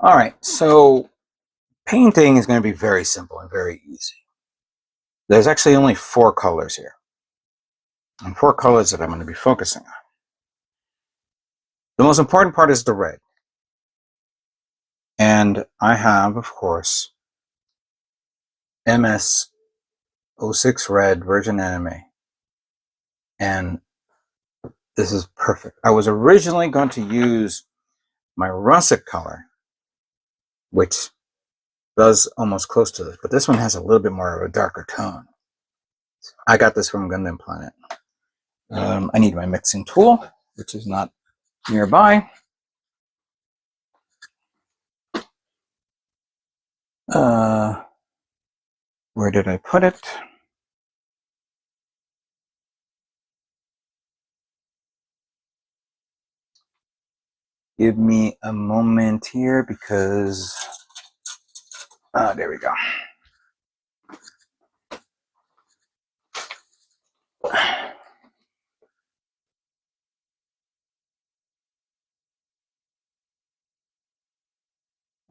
All right, so painting is going to be very simple and very easy. There's actually only 4 colors here, and 4 colors that I'm going to be focusing on. The most important part is the red. And I have, of course, MS-06 Red Virgin Anime. And this is perfect. I was originally going to use my russet color, which does almost close to this, but this one has a little bit more of a darker tone. I got this from Gundam Planet. I need my mixing tool, which is not nearby. Where did I put it? Give me a moment here because there we go.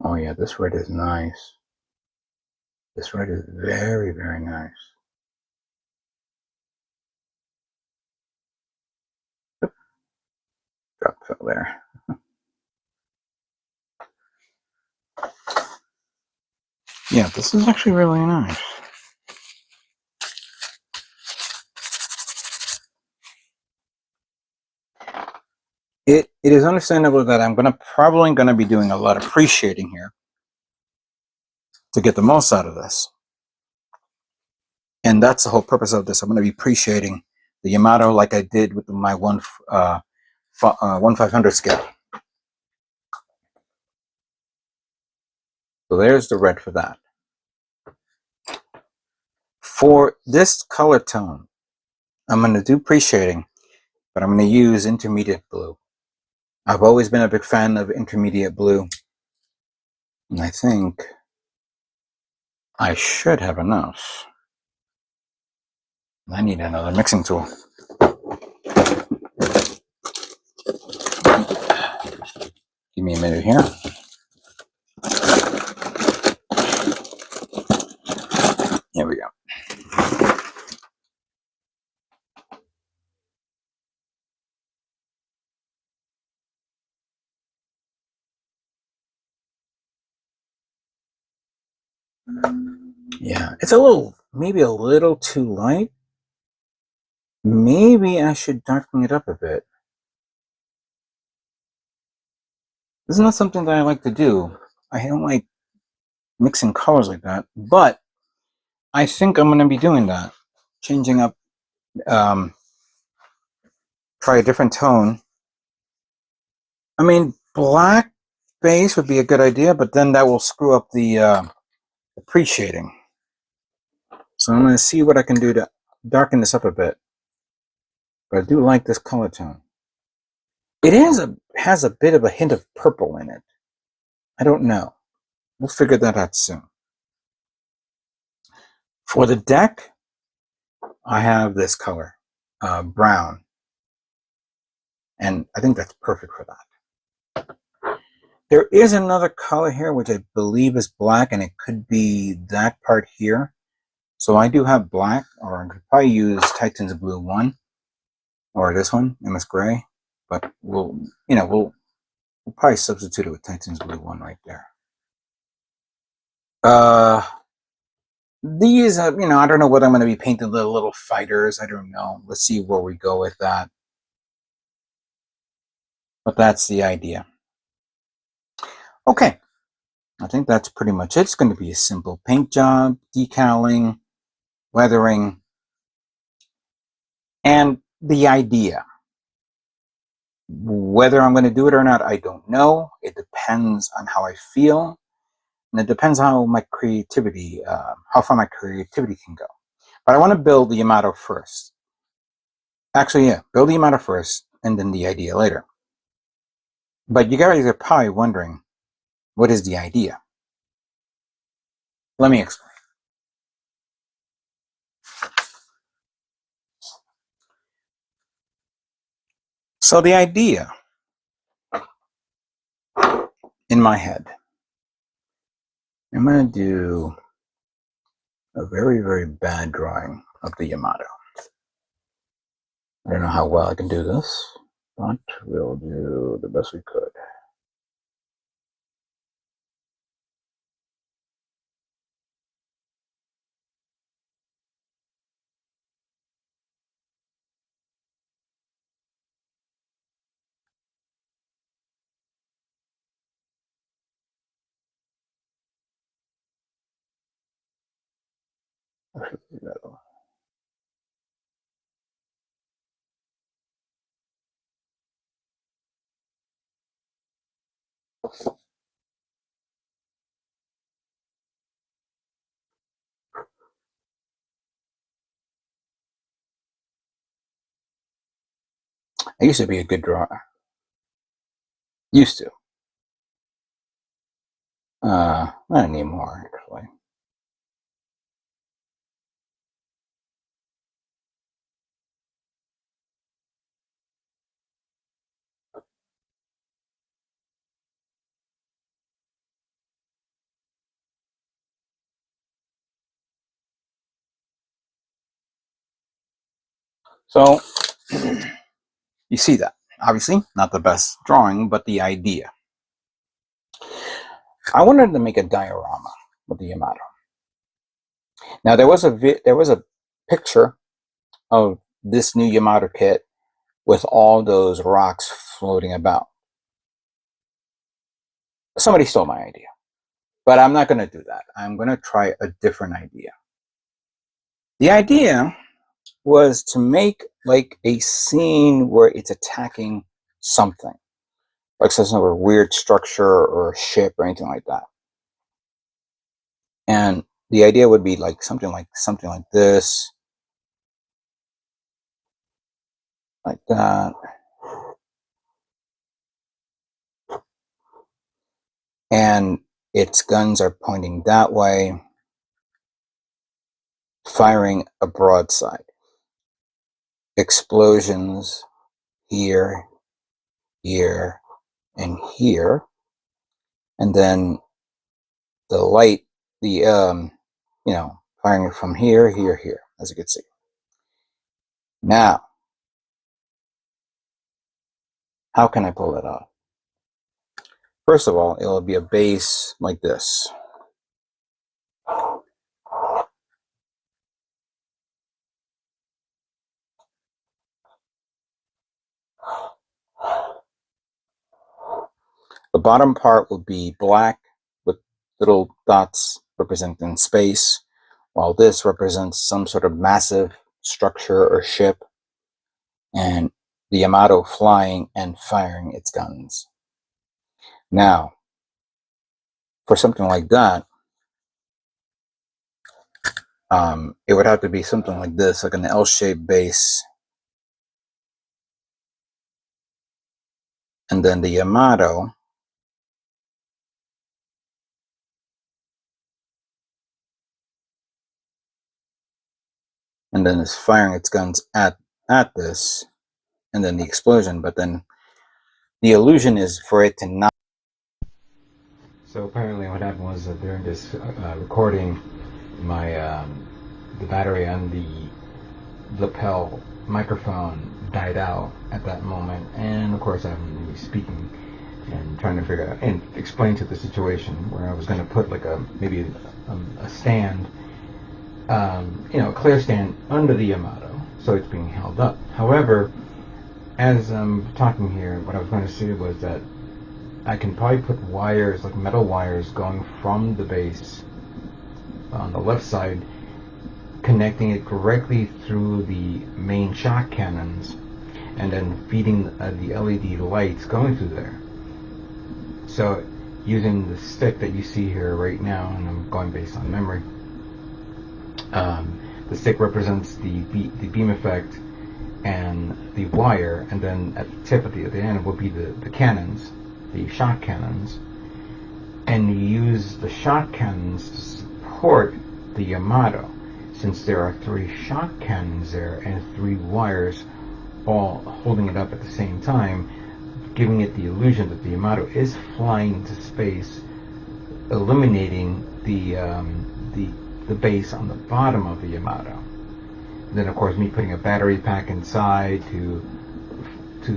Oh yeah, this red is nice. This red is very, very nice. Oop. Drop fell there. Yeah, this is actually really nice. It is understandable that I'm probably gonna be doing a lot of pre-shading here to get the most out of this. And that's the whole purpose of this. I'm gonna be pre-shading the Yamato like I did with my 1/500 scale. So there's the red for that. For this color tone, I'm gonna do pre-shading, but I'm gonna use intermediate blue. I've always been a big fan of intermediate blue. And I think I should have enough. I need another mixing tool. Give me a minute here. Here we go. Yeah, it's maybe a little too light. Maybe I should darken it up a bit. This is not something that I like to do. I don't like mixing colors like that, but I think I'm going to be doing that. Changing up, try a different tone. I mean, black base would be a good idea, but then that will screw up the pre-shading. So I'm going to see what I can do to darken this up a bit. But I do like this color tone. It has a bit of a hint of purple in it. I don't know. We'll figure that out soon. For the deck, I have this color, brown. And I think that's perfect for that. There is another color here, which I believe is black, and it could be that part here. So I do have black, or I could probably use Titan's Blue 1, or this one, MS Gray. But we'll probably substitute it with Titan's Blue 1 right there. These, I don't know what I'm going to be painting, the little fighters. I don't know. Let's see where we go with that. But that's the idea. Okay. I think that's pretty much it. It's going to be a simple paint job, decaling, weathering, and the idea. Whether I'm going to do it or not, I don't know. It depends on how I feel. And it depends on how my creativity, how far my creativity can go. But I want to build the Yamato first. Actually, yeah, build the Yamato first, and then the idea later. But you guys are probably wondering, what is the idea? Let me explain. So the idea in my head I'm going to do a very, very bad drawing of the Yamato. I don't know how well I can do this, but we'll do the best we could. I used to be a good drawer. Used to. Not anymore, actually. So, you see that. Obviously, not the best drawing, but the idea. I wanted to make a diorama with the Yamato. Now, there was a picture of this new Yamato kit with all those rocks floating about. Somebody stole my idea, but I'm not going to do that. I'm going to try a different idea. The idea was to make like a scene where it's attacking something, like some sort of weird structure or a ship or anything like that. And the idea would be like something like this, like that. And its guns are pointing that way, firing a broadside. Explosions here, here, and here. And then the light, firing from here, here, here, as you can see. Now, how can I pull it off? First of all, it'll be a base like this. The bottom part will be black with little dots representing space, while this represents some sort of massive structure or ship, and the Yamato flying and firing its guns. Now, for something like that, it would have to be something like this, like an L-shaped base, and then the Yamato and then it's firing its guns at this, and then the explosion, but then the illusion is for it to not. So apparently what happened was that during this recording, my the battery on the lapel microphone died out at that moment, and of course I'm really speaking and trying to figure out and explain to the situation where I was going to put like maybe a stand, a clear stand under the Yamato, so it's being held up. However, as I'm talking here, what I was going to say was that I can probably put wires, like metal wires, going from the base on the left side, connecting it directly through the main shock cannons, and then feeding the LED lights going through there. So using the stick that you see here right now, and I'm going based on memory, the stick represents the beam effect and the wire, and then at the tip at the end will be the cannons, the shock cannons, and you use the shock cannons to support the Yamato, since there are 3 shock cannons there and 3 wires all holding it up at the same time, giving it the illusion that the Yamato is flying into space, eliminating the base on the bottom of the Yamato. And then of course me putting a battery pack inside to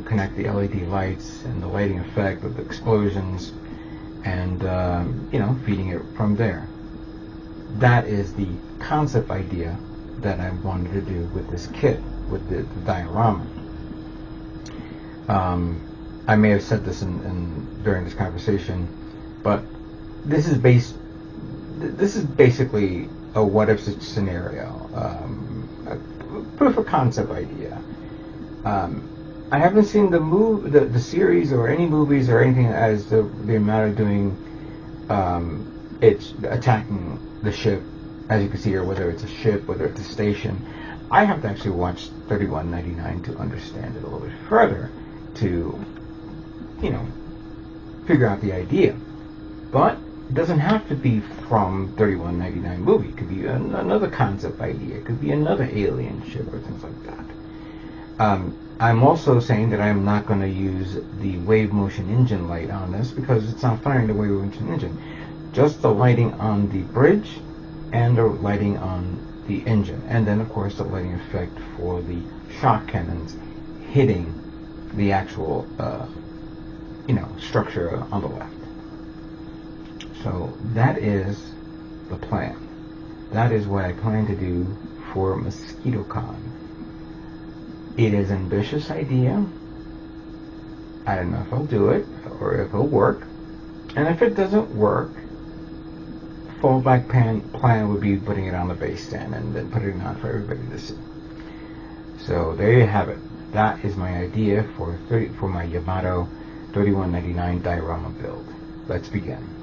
connect the LED lights and the lighting effect of the explosions, and you know, feeding it from there. That is the concept idea that I wanted to do with this kit, with the diorama. I may have said this during this conversation, but this is basically a what-if scenario, a proof of concept idea. I haven't seen the series or any movies or anything as the amount of doing it's attacking the ship, as you can see here, whether it's a ship, whether it's a station. I have to actually watch 3199 to understand it a little bit further, to, you know, figure out the idea. But it doesn't have to be from 3199 movie. It could be another concept idea. It could be another alien ship or things like that. I'm also saying that I'm not going to use the wave motion engine light on this because it's not firing the wave motion engine. Just the lighting on the bridge and the lighting on the engine. And then of course the lighting effect for the shock cannons hitting the actual you know, structure on the left. So that is the plan. That is what I plan to do for MosquitoCon. It is an ambitious idea. I don't know if I'll do it or if it'll work. And if it doesn't work, fallback plan would be putting it on the base stand and then putting it on for everybody to see. So there you have it. That is my idea for my Yamato 3199 diorama build. Let's begin.